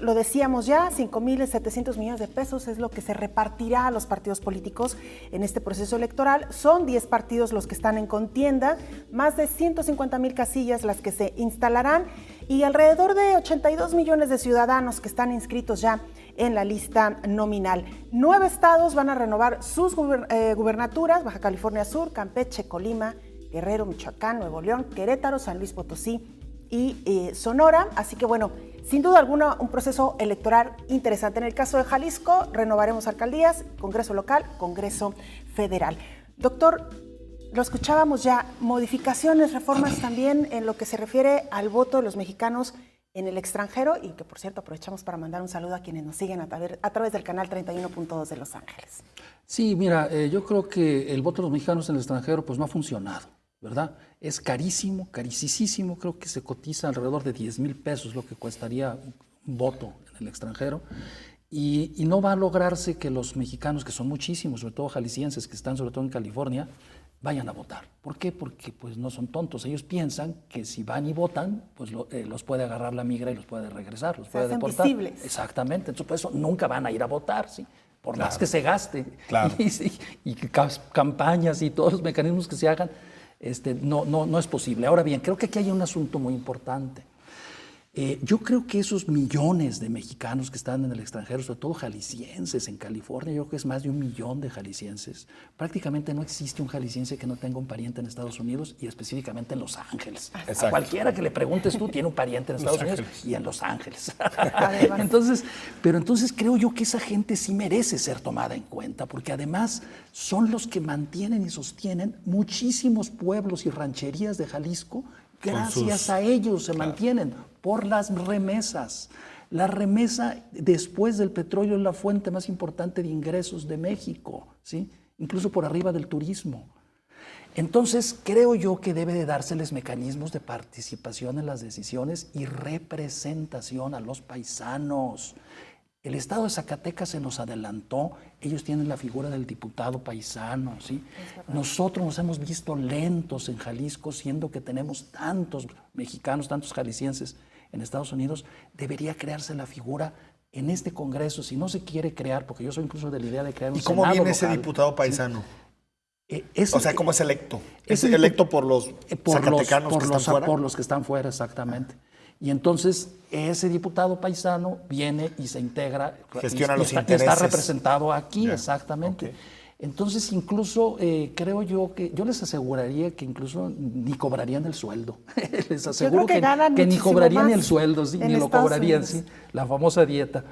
lo decíamos ya, 5.700 millones de pesos es lo que se repartirá a los partidos políticos en este proceso electoral. Son 10 partidos los que están en contienda, más de 150,000 casillas las que se instalarán y alrededor de 82 millones de ciudadanos que están inscritos ya en la lista nominal. 9 estados van a renovar sus gubernaturas: Baja California Sur, Campeche, Colima, Guerrero, Michoacán, Nuevo León, Querétaro, San Luis Potosí y Sonora. Así que bueno, sin duda alguna un proceso electoral interesante. En el caso de Jalisco, renovaremos alcaldías, Congreso local, Congreso federal. Doctor, lo escuchábamos ya, modificaciones, reformas también en lo que se refiere al voto de los mexicanos en el extranjero, y que por cierto aprovechamos para mandar un saludo a quienes nos siguen a través del canal 31.2 de Los Ángeles. Sí, mira, yo creo que el voto de los mexicanos en el extranjero pues no ha funcionado. ¿verdad? Es carísimo, carísimo, creo que se cotiza alrededor de 10,000 pesos lo que cuestaría un voto en el extranjero. Y no va a lograrse que los mexicanos, que son muchísimos, sobre todo jaliscienses, que están sobre todo en California, vayan a votar. ¿Por qué? Porque pues no son tontos. Ellos piensan que si van y votan, pues los puede agarrar la migra y los puede regresar, los puede deportar. Visibles. Exactamente. Entonces, por eso nunca van a ir a votar, ¿sí? Por más que se gaste. Claro. Y campañas y todos los mecanismos que se hagan, no es posible. Ahora bien, creo que aquí hay un asunto muy importante. Yo creo que esos millones de mexicanos que están en el extranjero, sobre todo jaliscienses en California, yo creo que es más de 1 millón de jaliscienses. Prácticamente no existe un jalisciense que no tenga un pariente en Estados Unidos y específicamente en Los Ángeles. Exacto. A cualquiera que le preguntes tú tiene un pariente en Estados Unidos y en Los Ángeles. Además. Entonces creo yo que esa gente sí merece ser tomada en cuenta, porque además son los que mantienen y sostienen muchísimos pueblos y rancherías de Jalisco. Gracias a ellos se mantienen por las remesas. La remesa después del petróleo es la fuente más importante de ingresos de México, ¿sí? Incluso por arriba del turismo. Entonces, creo yo que debe de dárseles mecanismos de participación en las decisiones y representación a los paisanos. El estado de Zacatecas se nos adelantó, ellos tienen la figura del diputado paisano, ¿sí? Nosotros nos hemos visto lentos en Jalisco, siendo que tenemos tantos mexicanos, tantos jaliscienses en Estados Unidos. Debería crearse la figura en este Congreso, si no se quiere crear, porque yo soy incluso de la idea de crear un Senado ¿Y cómo viene local, ese diputado paisano? ¿sí? O sea, ¿cómo es electo? ¿Es electo por los zacatecanos que están fuera? Por los que están fuera, exactamente. Y entonces ese diputado paisano viene y se integra. Gestiona los intereses. Está representado aquí, exactamente. Okay. Entonces incluso creo yo que, yo les aseguraría que incluso ni cobrarían el sueldo. Les aseguro que ni cobrarían el sueldo, ¿sí? Ni lo cobrarían, ¿sí? La famosa dieta.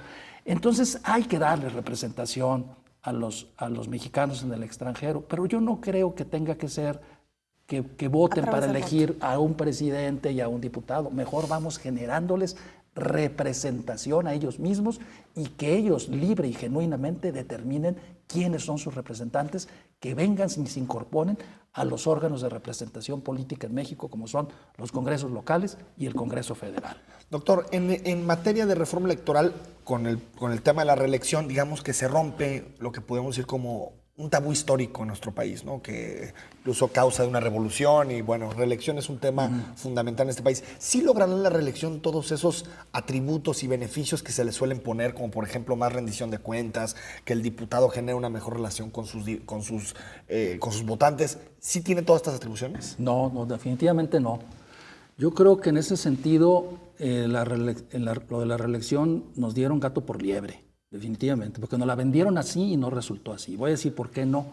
Entonces hay que darle representación a los mexicanos en el extranjero, pero yo no creo que tenga que ser que voten para elegir a un presidente y a un diputado. Mejor vamos generándoles representación a ellos mismos y que ellos libre y genuinamente determinen quiénes son sus representantes, que vengan y se incorporen a los órganos de representación política en México, como son los congresos locales y el Congreso Federal. Doctor, en materia de reforma electoral, con el tema de la reelección, digamos que se rompe lo que podemos decir como un tabú histórico en nuestro país, ¿no? Que incluso causa de una revolución y, bueno, reelección es un tema fundamental en este país. ¿Sí lograrán la reelección todos esos atributos y beneficios que se les suelen poner, como por ejemplo más rendición de cuentas, que el diputado genere una mejor relación con sus votantes? ¿Sí tiene todas estas atribuciones? No, definitivamente no. Yo creo que en ese sentido lo de la reelección nos dieron gato por liebre. Definitivamente, porque nos la vendieron así y no resultó así. Voy a decir por qué no.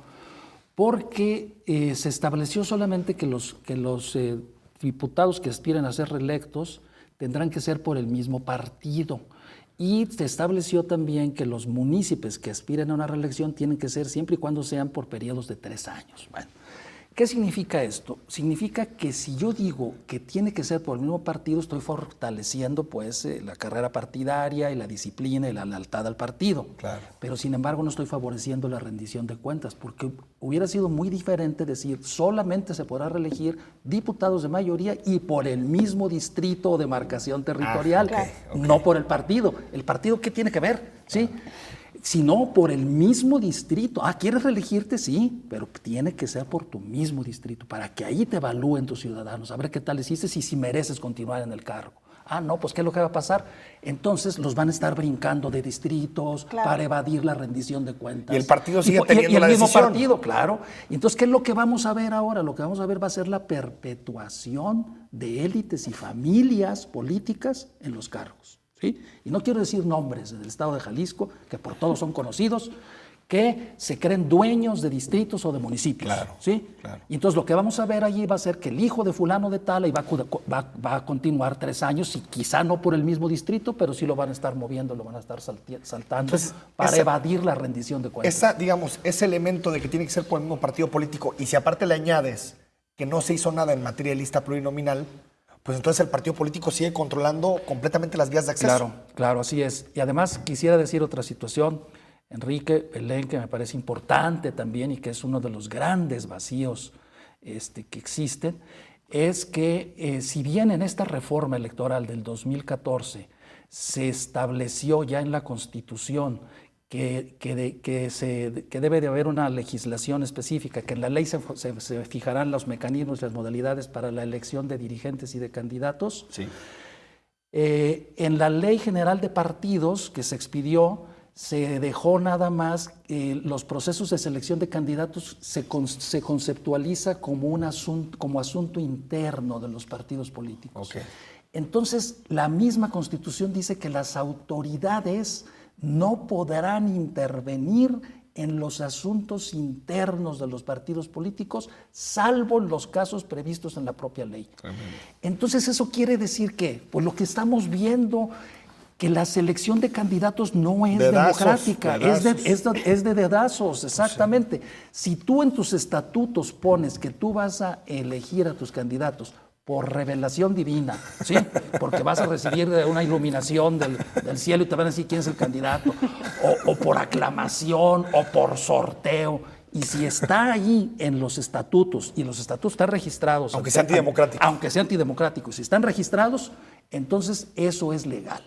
Porque se estableció solamente que los diputados que aspiren a ser reelectos tendrán que ser por el mismo partido. Y se estableció también que los municipios que aspiren a una reelección tienen que ser siempre y cuando sean por periodos de 3 años. Bueno, ¿qué significa esto? Significa que si yo digo que tiene que ser por el mismo partido, estoy fortaleciendo pues la carrera partidaria y la disciplina y la lealtad al partido. Claro. Pero sin embargo no estoy favoreciendo la rendición de cuentas, porque hubiera sido muy diferente decir solamente se podrá reelegir diputados de mayoría y por el mismo distrito o demarcación territorial, no por el partido. ¿El partido qué tiene que ver? ¿Sí? Sino por el mismo distrito. ¿Quieres reelegirte? Sí, pero tiene que ser por tu mismo distrito, para que ahí te evalúen tus ciudadanos, a ver qué tal hiciste y si mereces continuar en el cargo. No, pues ¿qué es lo que va a pasar? Entonces los van a estar brincando de distritos para evadir la rendición de cuentas. Y el partido sigue teniendo la decisión. Y el mismo partido, claro. Y entonces, ¿qué es lo que vamos a ver ahora? Lo que vamos a ver va a ser la perpetuación de élites y familias políticas en los cargos. ¿Sí? Y no quiero decir nombres del estado de Jalisco, que por todos son conocidos, que se creen dueños de distritos o de municipios. Claro, ¿sí? Claro. Y entonces lo que vamos a ver allí va a ser que el hijo de fulano de tal va a continuar 3 años, y quizá no por el mismo distrito, pero sí lo van a estar moviendo, lo van a estar saltando entonces, para evadir la rendición de cuentas. Digamos, ese elemento de que tiene que ser por el mismo partido político, y si aparte le añades que no se hizo nada en materia de lista plurinominal, pues entonces el partido político sigue controlando completamente las vías de acceso. Claro, así es. Y además quisiera decir otra situación, Enrique, Belén, que me parece importante también y que es uno de los grandes vacíos que existen, es que si bien en esta reforma electoral del 2014 se estableció ya en la Constitución que debe de haber una legislación específica, que en la ley se fijarán los mecanismos y las modalidades para la elección de dirigentes y de candidatos. Sí. En la Ley General de Partidos que se expidió, se dejó nada más los procesos de selección de candidatos se conceptualiza como asunto interno de los partidos políticos. Okay. Entonces, la misma Constitución dice que las autoridades no podrán intervenir en los asuntos internos de los partidos políticos, salvo en los casos previstos en la propia ley. Entonces, ¿eso quiere decir qué? Pues lo que estamos viendo, que la selección de candidatos no es democrática, es de dedazos, exactamente. Sí. Si tú en tus estatutos pones que tú vas a elegir a tus candidatos por revelación divina, ¿sí? Porque vas a recibir una iluminación del cielo y te van a decir quién es el candidato, o por aclamación, o por sorteo. Y si está ahí en los estatutos, y los estatutos están registrados... Aunque sea antidemocrático. Aunque sea antidemocrático. Si están registrados, entonces eso es legal.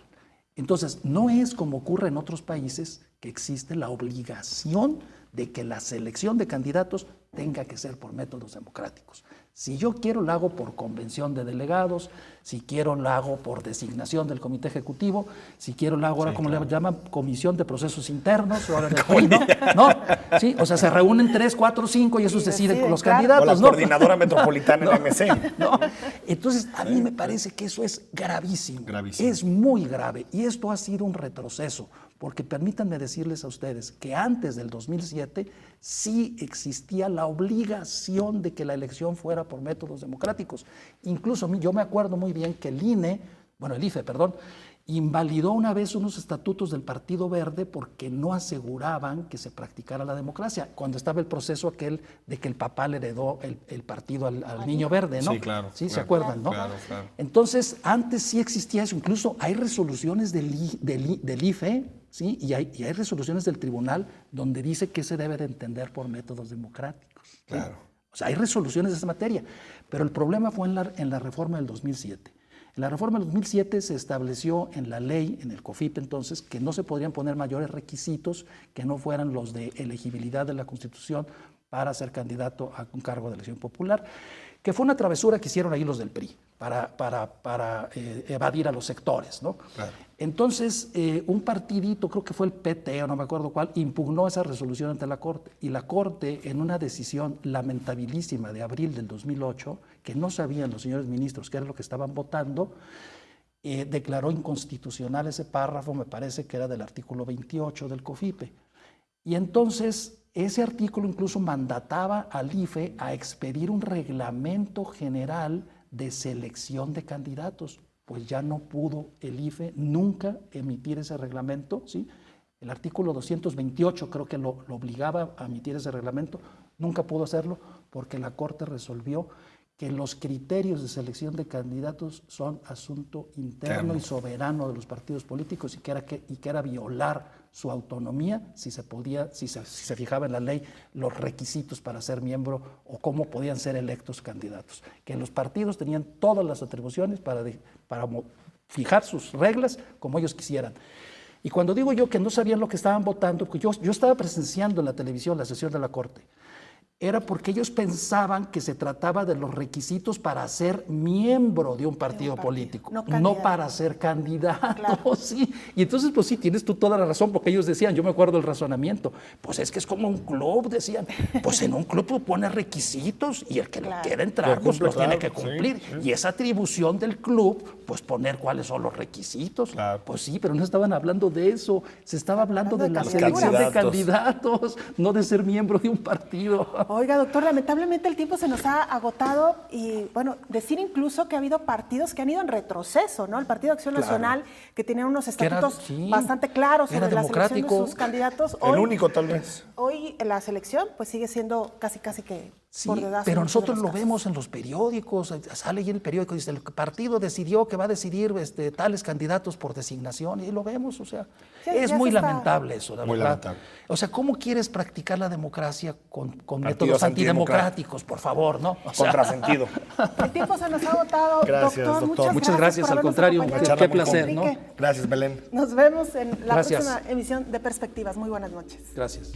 Entonces, no es como ocurre en otros países que existe la obligación de que la selección de candidatos tenga que ser por métodos democráticos. Si yo quiero, lo hago por convención de delegados, si quiero, lo hago por designación del comité ejecutivo, si quiero, lo hago ahora, como le llaman, comisión de procesos internos, o ahora ¿no? Sí, o sea, se reúnen 3, 4, 5 y esos deciden con los candidatos. O la coordinadora metropolitana en MC. No. Entonces, a mí me parece que eso es gravísimo. Gravísimo. Es muy grave. Y esto ha sido un retroceso, porque permítanme decirles a ustedes que antes del 2007 sí existía la obligación de que la elección fuera por métodos democráticos. Incluso yo me acuerdo muy bien que el IFE, invalidó una vez unos estatutos del Partido Verde porque no aseguraban que se practicara la democracia, cuando estaba el proceso aquel de que el papá le heredó el partido al niño verde, ¿no? Sí, claro. Sí, claro, ¿se acuerdan, no? Claro. Entonces, antes sí existía eso. Incluso hay resoluciones del IFE, ¿sí? y hay resoluciones del tribunal donde dice que se debe de entender por métodos democráticos. ¿sí? Claro. O sea, hay resoluciones de esa materia. Pero el problema fue en la reforma del 2007. En la reforma del 2007 se estableció en la ley, en el COFIP entonces, que no se podrían poner mayores requisitos que no fueran los de elegibilidad de la Constitución para ser candidato a un cargo de elección popular, que fue una travesura que hicieron ahí los del PRI para evadir a los sectores, ¿no? Claro. Entonces, un partidito, creo que fue el PT o no me acuerdo cuál, impugnó esa resolución ante la Corte. Y la Corte, en una decisión lamentabilísima de abril del 2008, que no sabían los señores ministros qué era lo que estaban votando, declaró inconstitucional ese párrafo, me parece que era del artículo 28 del COFIPE. Y entonces, ese artículo incluso mandataba al IFE a expedir un reglamento general de selección de candidatos. Pues ya no pudo el IFE nunca emitir ese reglamento, ¿sí? El artículo 228 creo que lo obligaba a emitir ese reglamento, nunca pudo hacerlo porque la Corte resolvió que los criterios de selección de candidatos son asunto interno y soberano de los partidos políticos y que era violar su autonomía si se fijaba en la ley los requisitos para ser miembro o cómo podían ser electos candidatos. Que los partidos tenían todas las atribuciones para fijar sus reglas como ellos quisieran. Y cuando digo yo que no sabían lo que estaban votando, porque yo estaba presenciando en la televisión la sesión de la Corte, era porque ellos pensaban que se trataba de los requisitos para ser miembro de un partido político, no para ser candidato. Claro. ¿Sí? Y entonces, pues sí, tienes tú toda la razón, porque ellos decían, yo me acuerdo del razonamiento, pues es que es como un club, decían, pues en un club tú pones requisitos y el que no quiera entrar, pues lo tiene que cumplir. Sí. Y es atribución del club, pues poner cuáles son los requisitos. Claro. Pues sí, pero no estaban hablando de eso, se estaba hablando de la selección de candidatos, no de ser miembro de un partido. Oiga, doctor, lamentablemente el tiempo se nos ha agotado y, bueno, decir incluso que ha habido partidos que han ido en retroceso, ¿no? El Partido Acción Nacional, que tenía unos estatutos bastante claros sobre la selección de sus candidatos. El único, tal vez. Hoy la selección, pues, sigue siendo casi que Sí, por dedazo pero en muchos de nosotros los lo casos. vemos en los periódicos, sale ahí en el periódico, dice, el partido decidió que va a decidir tales candidatos por designación, y lo vemos, o sea, Sí, es ya muy se está- lamentable eso, la Muy verdad. lamentable. O sea, ¿cómo quieres practicar la democracia con Partidos métodos antidemocráticos, por favor, no? O sea, Contrasentido. El tiempo se nos ha agotado. Gracias, doctor. Muchas gracias, por al habernos contrario, acompañado. qué placer, ¿no? Enrique, Gracias, Belén. nos vemos en la Gracias. próxima emisión de Perspectivas. Muy buenas noches. Gracias.